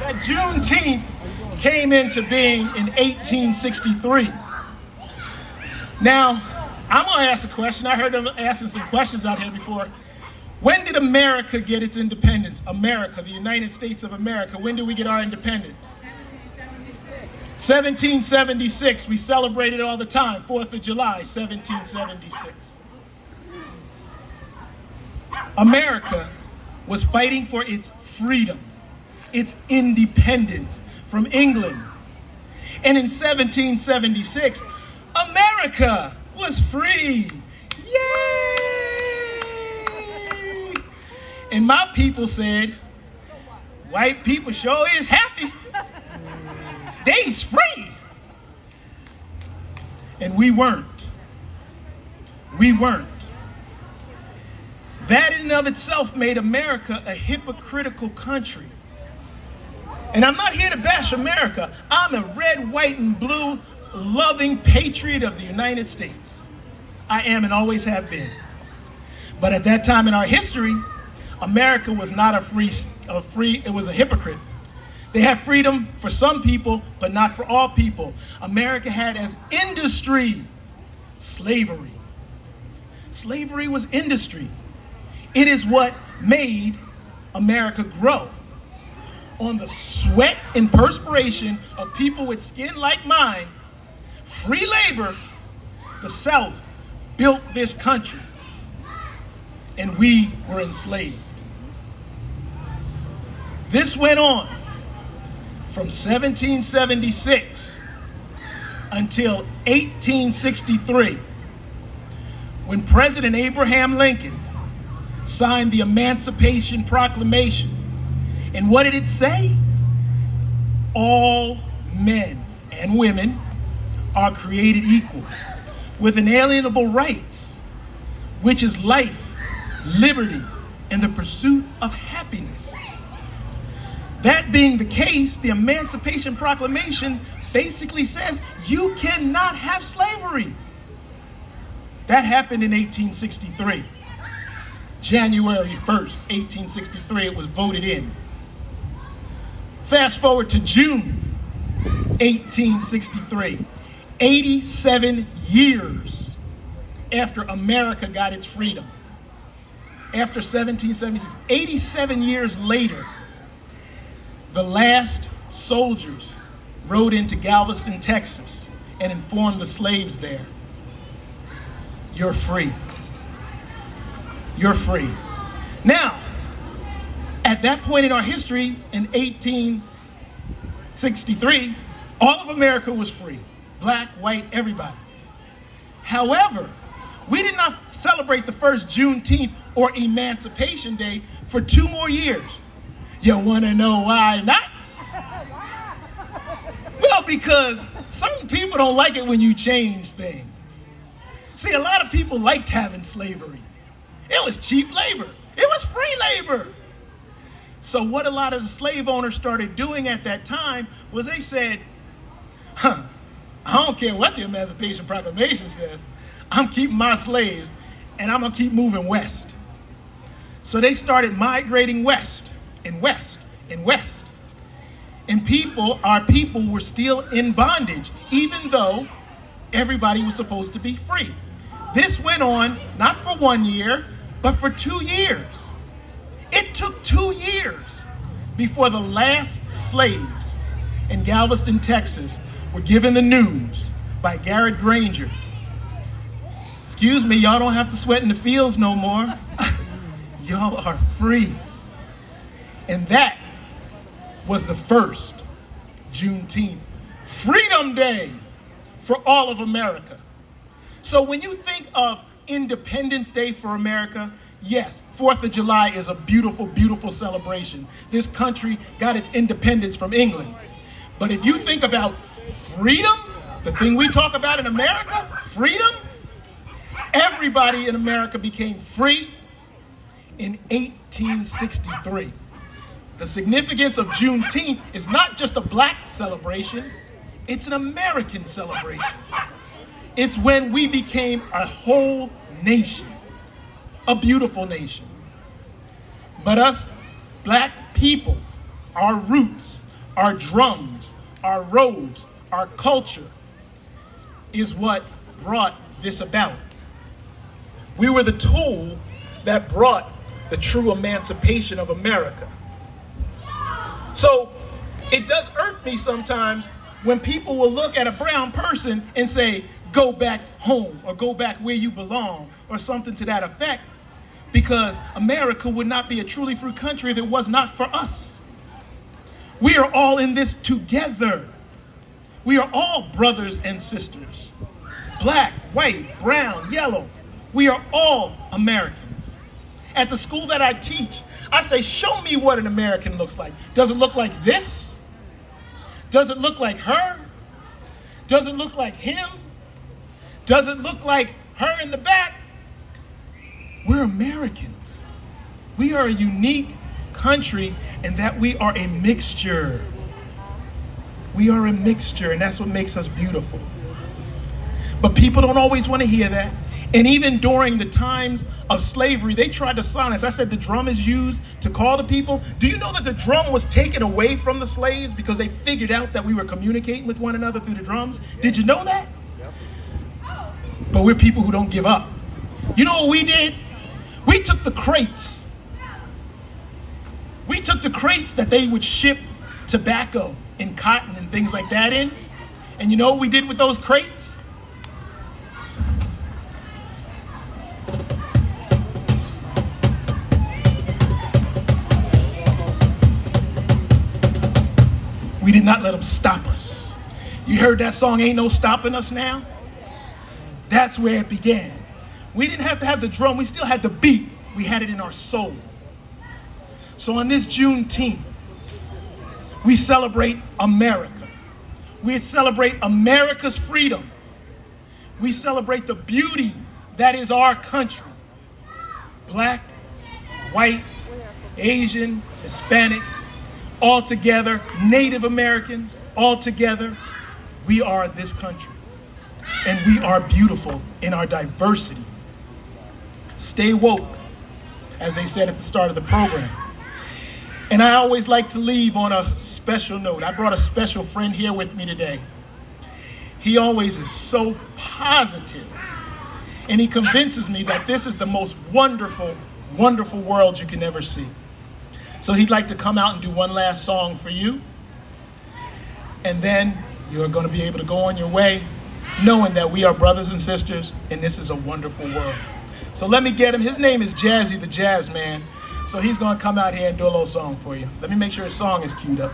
that Juneteenth came into being in 1863. Now, I'm going to ask a question. I heard them asking some questions out here before. When did America get its independence? America, the United States of America. When did we get our independence? 1776. We celebrate it all the time. 4th of July, 1776. America was fighting for its freedom, its independence from England. And in 1776, America was free. Yay! And my people said, white people sure is happy. They's free. And we weren't. We weren't. That in and of itself made America a hypocritical country. And I'm not here to bash America. I'm a red, white, and blue loving patriot of the United States. I am and always have been. But at that time in our history, America was not it was a hypocrite. They had freedom for some people, but not for all people. America had as industry slavery. Slavery was industry. It is what made America grow. On the sweat and perspiration of people with skin like mine, free labor, the South built this country, and we were enslaved. This went on from 1776 until 1863, when President Abraham Lincoln signed the Emancipation Proclamation. And what did it say? All men and women are created equal with inalienable rights, which is life, liberty, and the pursuit of happiness. That being the case, the Emancipation Proclamation basically says you cannot have slavery. That happened in 1863. January 1st, 1863, it was voted in. Fast forward to June 1863, 87 years after America got its freedom. After 1776, 87 years later, the last soldiers rode into Galveston, Texas, and informed the slaves there, you're free. You're free. Now, at that point in our history, in 1863, all of America was free. Black, white, everybody. However, we did not celebrate the first Juneteenth or Emancipation Day for 2 more years. You want to know why not? Well, because some people don't like it when you change things. See, a lot of people liked having slavery. It was cheap labor. It was free labor. So what a lot of the slave owners started doing at that time was they said, I don't care what the Emancipation Proclamation says. I'm keeping my slaves, and I'm going to keep moving west. So they started migrating west and west and west. And our people were still in bondage, even though everybody was supposed to be free. This went on not for 1 year, but for 2 years. It took 2 years before the last slaves in Galveston, Texas were given the news by Garrett Granger. Excuse me, y'all don't have to sweat in the fields no more. Y'all are free. And that was the first Juneteenth, Freedom Day for all of America. So when you think of Independence Day for America, yes, 4th of July is a beautiful, beautiful celebration. This country got its independence from England. But if you think about freedom, the thing we talk about in America, freedom, everybody in America became free in 1863. The significance of Juneteenth is not just a black celebration, it's an American celebration. It's when we became a whole nation, a beautiful nation. But us black people, our roots our drums, our roads, our culture is what brought this about. We were the tool that brought the true emancipation of America. So it does irk me sometimes when people will look at a brown person and say, go back home or go back where you belong or something to that effect, because America would not be a truly free country if it was not for us. We are all in this together. We are all brothers and sisters. Black, white, brown, yellow. We are all Americans. At the school that I teach, I say, show me what an American looks like. Does it look like this? Does it look like her? Does it look like him? Does it look like her in the back? We're Americans. We are a unique country in that we are a mixture. We are a mixture, and that's what makes us beautiful. But people don't always want to hear that. And even during the times of slavery, they tried to silence. I said the drum is used to call the people. Do you know that the drum was taken away from the slaves because they figured out that we were communicating with one another through the drums? Did you know that? But we're people who don't give up. You know what we did? We took the crates. We took the crates that they would ship tobacco and cotton and things like that in. And you know what we did with those crates? We did not let them stop us. You heard that song, Ain't No Stopping Us Now? That's where it began. We didn't have to have the drum, we still had the beat. We had it in our soul. So on this Juneteenth, we celebrate America. We celebrate America's freedom. We celebrate the beauty that is our country. Black, white, Asian, Hispanic, all together, Native Americans, all together, we are this country. And we are beautiful in our diversity. Stay woke, as they said at the start of the program. And I always like to leave on a special note. I brought a special friend here with me today. He always is so positive, and he convinces me that this is the most wonderful, wonderful world you can ever see. So he'd like to come out and do one last song for you. And then you're going to be able to go on your way knowing that we are brothers and sisters and this is a wonderful world. So let me get him. His name is Jazzy the Jazz Man. So he's going to come out here and do a little song for you. Let me make sure his song is queued up.